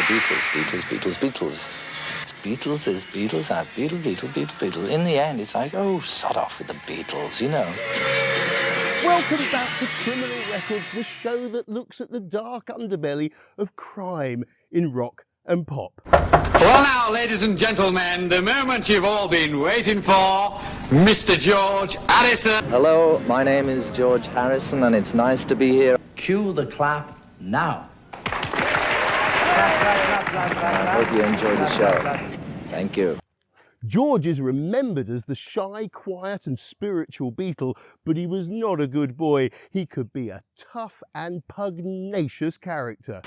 Beatles, Beatles, Beatles, Beatles. It's Beatles, there's Beatles, Beatle, Beatle, Beatle, Beatle. In the end, it's like, oh, sod off with the Beatles, you know. Welcome back to Criminal Records, the show that looks at the dark underbelly of crime in rock and pop. Well now, ladies and gentlemen, the moment you've all been waiting for, Mr. George Harrison. Hello, my name is George Harrison, and it's nice to be here. Cue the clap now. I hope you enjoy the show. Thank you. George is remembered as the shy, quiet and spiritual Beatle, but he was not a good boy. He could be a tough and pugnacious character.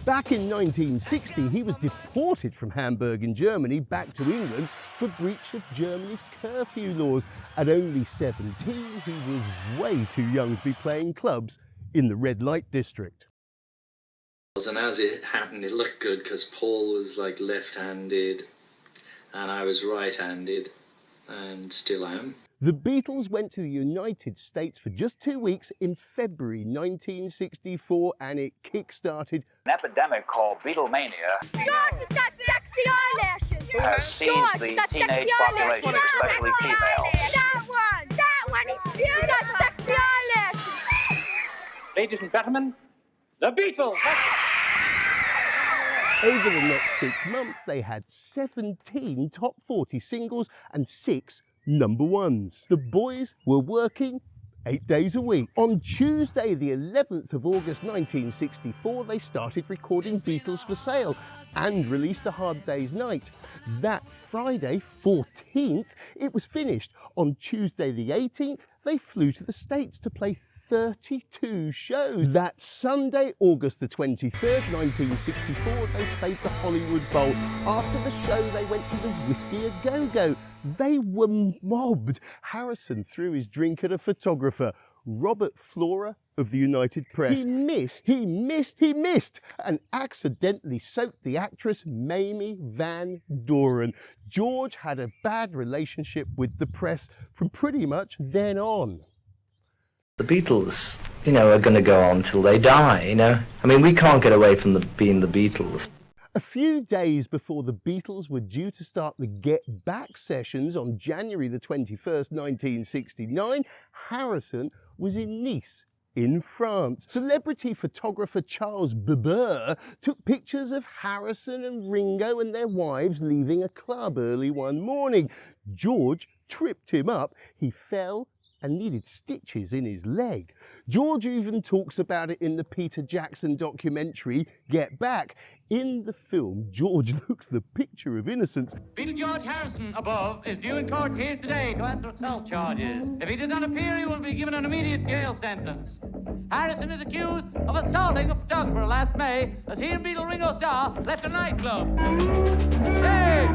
Back in 1960, he was deported from Hamburg in Germany back to England for breach of Germany's curfew laws. At only 17, he was way too young to be playing clubs in the red light district. And as it happened, it looked good because Paul was like left-handed and I was right-handed, and still am. The Beatles went to the United States for just 2 weeks in February 1964, and it kick-started an epidemic called Beatlemania. George has got sexy eyelashes. Has seized the teenage population, especially female. That one, he's beautiful. Got sexy eyelashes. Ladies and gentlemen, the Beatles. Over the next 6 months, they had 17 top 40 singles and 6 number ones. The boys were working 8 days a week. On Tuesday, the 11th of August 1964, they started recording Beatles for Sale and released A Hard Day's Night. That Friday, 14th, it was finished. On Tuesday the 18th, they flew to the States to play 32 shows. That Sunday, August the 23rd, 1964, they played the Hollywood Bowl. After the show, they went to the Whiskey A Go-Go. They were mobbed. Harrison threw his drink at a photographer, Robert Flora of the United Press. He missed, and accidentally soaked the actress Mamie Van Doren. George had a bad relationship with the press from pretty much then on. The Beatles, are going to go on till they die, I mean, we can't get away from being the Beatles. A few days before the Beatles were due to start the Get Back sessions on January the 21st, 1969, Harrison was in Nice, in France. Celebrity photographer Charles Beber took pictures of Harrison and Ringo and their wives leaving a club early one morning. George tripped him up. He fell and needed stitches in his leg. George even talks about it in the Peter Jackson documentary, Get Back. In the film, George looks the picture of innocence. Beatle George Harrison, above, is due in court here today to answer assault charges. If he did not appear, he will be given an immediate jail sentence. Harrison is accused of assaulting a photographer last May as he and Beatle Ringo Starr left a nightclub. Hey!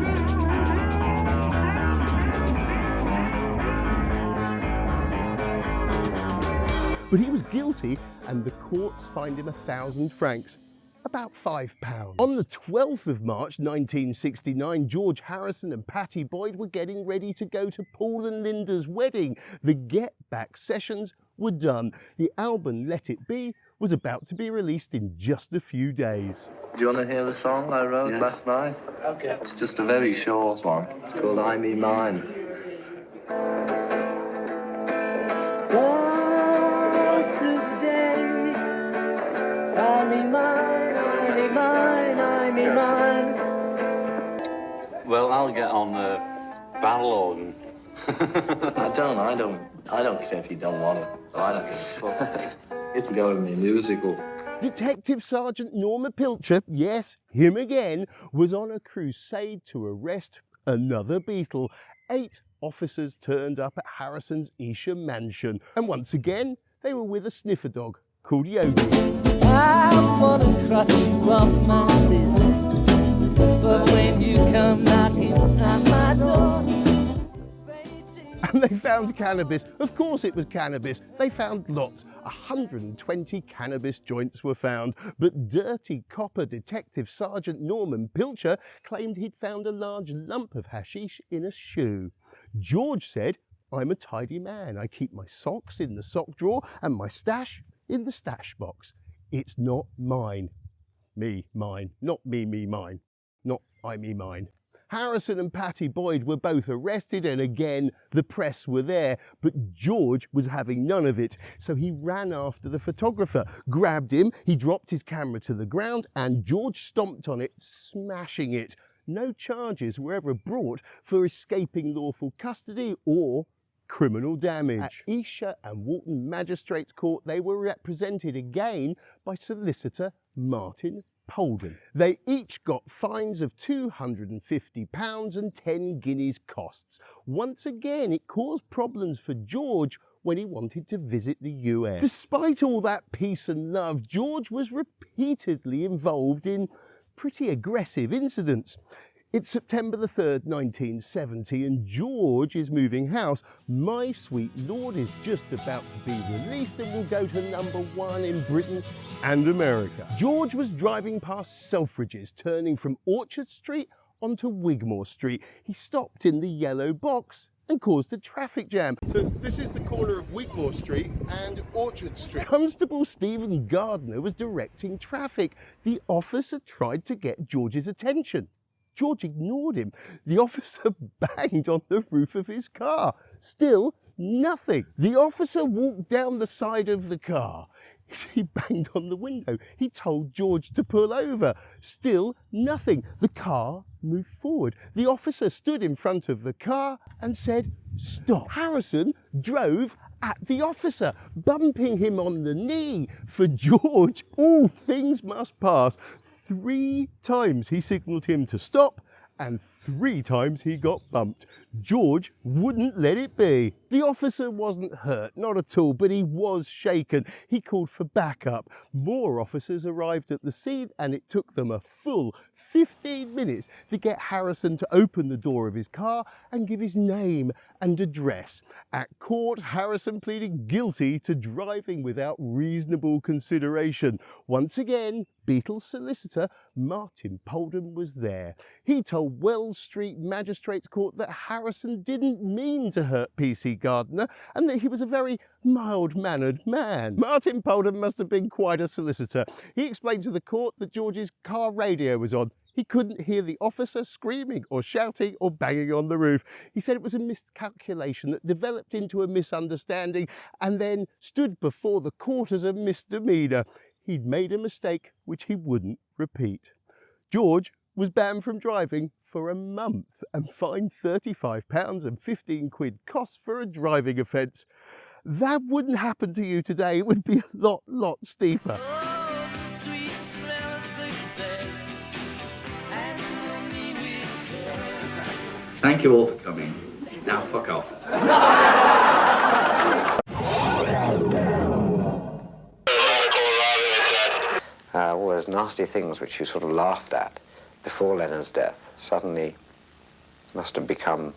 But he was guilty, and the courts fined him 1,000 francs, about £5. On the 12th of March 1969, George Harrison and Pattie Boyd were getting ready to go to Paul and Linda's wedding. The Get Back sessions were done. The album Let It Be was about to be released in just a few days. Do you want to hear the song I wrote last night? Okay. It's just a very short one. It's called I Me Mine. Well, I'll get on the barrel organ. I don't care if you don't want it. I don't give a fuck. It's going to be musical. Detective Sergeant Norma Pilcher, yes, him again, was on a crusade to arrest another Beatle. 8 officers turned up at Harrison's Esher mansion. And once again, they were with a sniffer dog called Yogi. I want to cross you off my list, but when you come knocking on my door. And they found cannabis. Of course it was cannabis. They found lots. 120 cannabis joints were found. But dirty copper Detective Sergeant Norman Pilcher claimed he'd found a large lump of hashish in a shoe. George said, "I'm a tidy man. I keep my socks in the sock drawer and my stash in the stash box. It's not mine. Me, mine. Not me, mine. Not I, me, mine. Harrison and Patty Boyd were both arrested, and again the press were there, but George was having none of it. So he ran after the photographer, grabbed him, he dropped his camera to the ground, and George stomped on it, smashing it. No charges were ever brought for escaping lawful custody or criminal damage. At Esher and Walton Magistrates Court, they were represented again by solicitor Martin Polden. They each got fines of £250 and 10 guineas costs. Once again, it caused problems for George when he wanted to visit the US. Despite all that peace and love, George was repeatedly involved in pretty aggressive incidents. It's September the 3rd, 1970, and George is moving house. My Sweet Lord is just about to be released and will go to #1 in Britain and America. George was driving past Selfridges, turning from Orchard Street onto Wigmore Street. He stopped in the yellow box and caused a traffic jam. So this is the corner of Wigmore Street and Orchard Street. Constable Stephen Gardner was directing traffic. The officer tried to get George's attention. George ignored him. The officer banged on the roof of his car. Still nothing. The officer walked down the side of the car. He banged on the window. He told George to pull over. Still nothing. The car moved forward. The officer stood in front of the car and said, "Stop." Harrison drove at the officer, bumping him on the knee. For George, all things must pass. 3 times he signalled him to stop, and 3 times he got bumped. George wouldn't let it be. The officer wasn't hurt, not at all, but he was shaken. He called for backup. More officers arrived at the scene, and it took them a full 15 minutes to get Harrison to open the door of his car and give his name and address. At court, Harrison pleaded guilty to driving without reasonable consideration. Once again, Beatles solicitor Martin Polden was there. He told Wells Street Magistrates Court that Harrison didn't mean to hurt PC Gardner and that he was a very mild-mannered man. Martin Polden must have been quite a solicitor. He explained to the court that George's car radio was on. He couldn't hear the officer screaming or shouting or banging on the roof. He said it was a miscalculation that developed into a misunderstanding and then stood before the court as a misdemeanour. He'd made a mistake which he wouldn't repeat. George was banned from driving for a month and fined £35 and 15 quid costs for a driving offence. That wouldn't happen to you today. It would be a lot steeper. Thank you all for coming. Now fuck off. All those nasty things which you sort of laughed at before Lennon's death suddenly must have become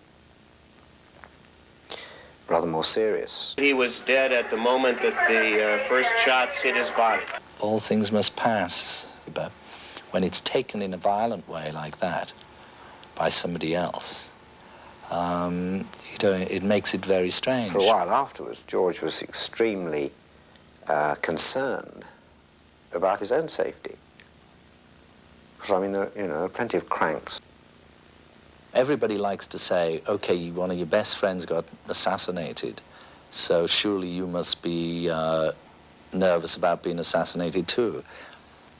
rather more serious. He was dead at the moment that the first shots hit his body. All things must pass, but when it's taken in a violent way like that by somebody else, it makes it very strange. For a while afterwards, George was extremely concerned about his own safety. Because, I mean, there are plenty of cranks. Everybody likes to say, okay, one of your best friends got assassinated, so surely you must be nervous about being assassinated too.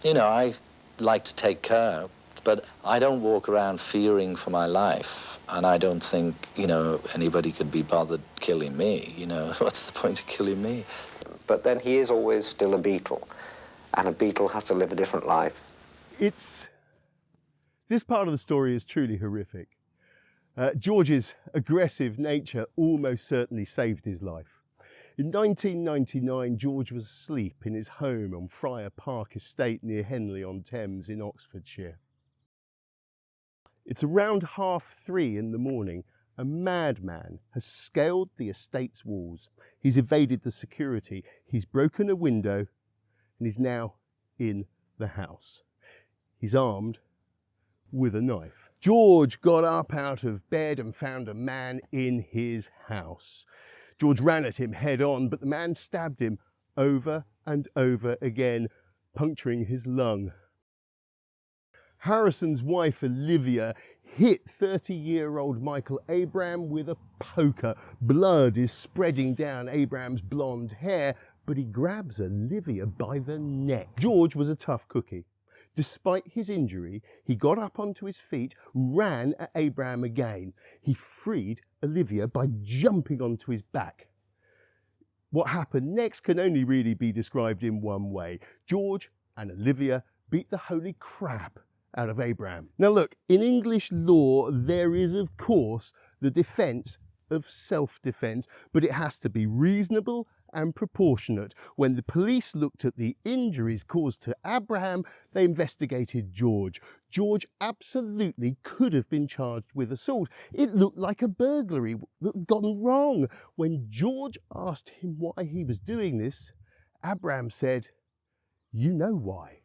You know, I like to take care, but I don't walk around fearing for my life, and I don't think, anybody could be bothered killing me. What's the point of killing me? But then he is always still a Beatle, and a Beatle has to live a different life. This part of the story is truly horrific. George's aggressive nature almost certainly saved his life. In 1999, George was asleep in his home on Friar Park Estate near Henley-on-Thames in Oxfordshire. It's around 3:30 in the morning. A madman has scaled the estate's walls. He's evaded the security. He's broken a window and is now in the house. He's armed with a knife. George got up out of bed and found a man in his house. George ran at him head on, but the man stabbed him over and over again, puncturing his lung. Harrison's wife, Olivia, hit 30-year-old Michael Abram with a poker. Blood is spreading down Abram's blonde hair, but he grabs Olivia by the neck. George was a tough cookie. Despite his injury, he got up onto his feet, ran at Abram again. He freed Olivia by jumping onto his back. What happened next can only really be described in one way. George and Olivia beat the holy crap out of Abram. Now look, in English law, there is, of course, the defence of self-defence, but it has to be reasonable and proportionate. When the police looked at the injuries caused to Abraham, they investigated George. George absolutely could have been charged with assault. It looked like a burglary that had gone wrong. When George asked him why he was doing this, Abraham said, "You know why."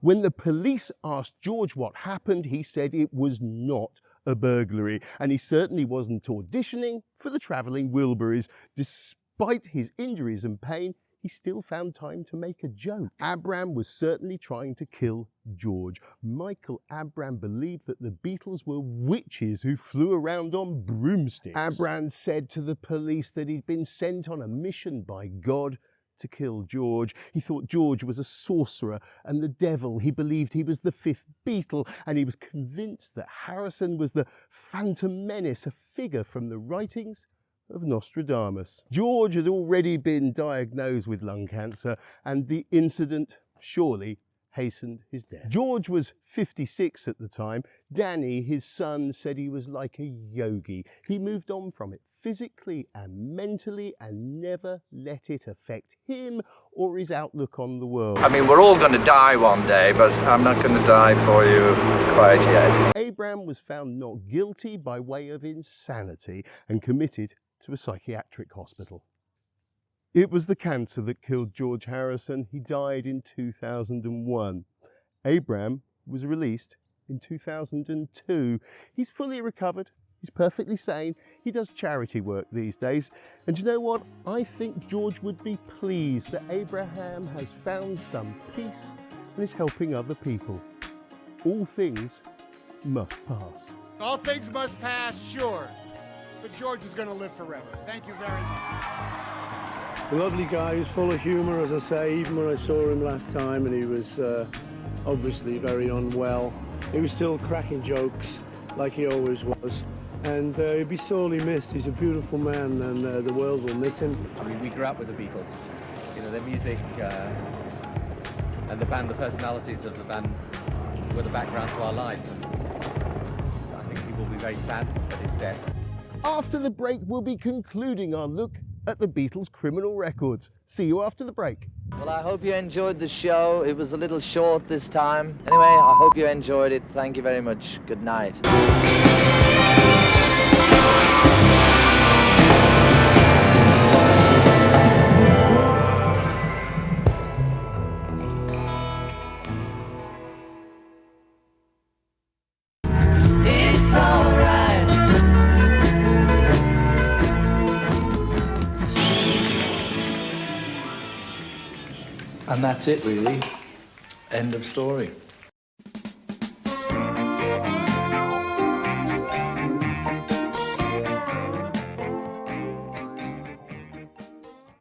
When the police asked George what happened, he said it was not a burglary, and he certainly wasn't auditioning for the Travelling Wilburys. Despite his injuries and pain, he still found time to make a joke. Abram was certainly trying to kill George. Michael Abram believed that the Beatles were witches who flew around on broomsticks. Abram said to the police that he'd been sent on a mission by God to kill George. He thought George was a sorcerer and the devil. He believed he was the fifth Beatle, and he was convinced that Harrison was the Phantom Menace, a figure from the writings of Nostradamus. George had already been diagnosed with lung cancer, and the incident surely hastened his death. George was 56 at the time. Danny, his son, said he was like a yogi. He moved on from it physically and mentally and never let it affect him or his outlook on the world. I mean, we're all going to die one day, but I'm not going to die for you quite yet. Abram was found not guilty by way of insanity and committed to a psychiatric hospital. It was the cancer that killed George Harrison. He died in 2001. Abram was released in 2002. He's fully recovered. He's perfectly sane. He does charity work these days. And you know what? I think George would be pleased that Abraham has found some peace and is helping other people. All things must pass. All things must pass, sure. But George is going to live forever. Thank you very much. A lovely guy who's full of humour, as I say, even when I saw him last time, and he was obviously very unwell. He was still cracking jokes like he always was. And he'd be sorely missed. He's a beautiful man, and the world will miss him. I mean, we grew up with the Beatles. You know, their music and the band, the personalities of the band were the background to our lives. And I think people will be very sad at his death. After the break, we'll be concluding our look at the Beatles' criminal records. See you after the break. Well, I hope you enjoyed the show. It was a little short this time. Anyway, I hope you enjoyed it. Thank you very much. Good night. It's alright. And that's it, really. End of story.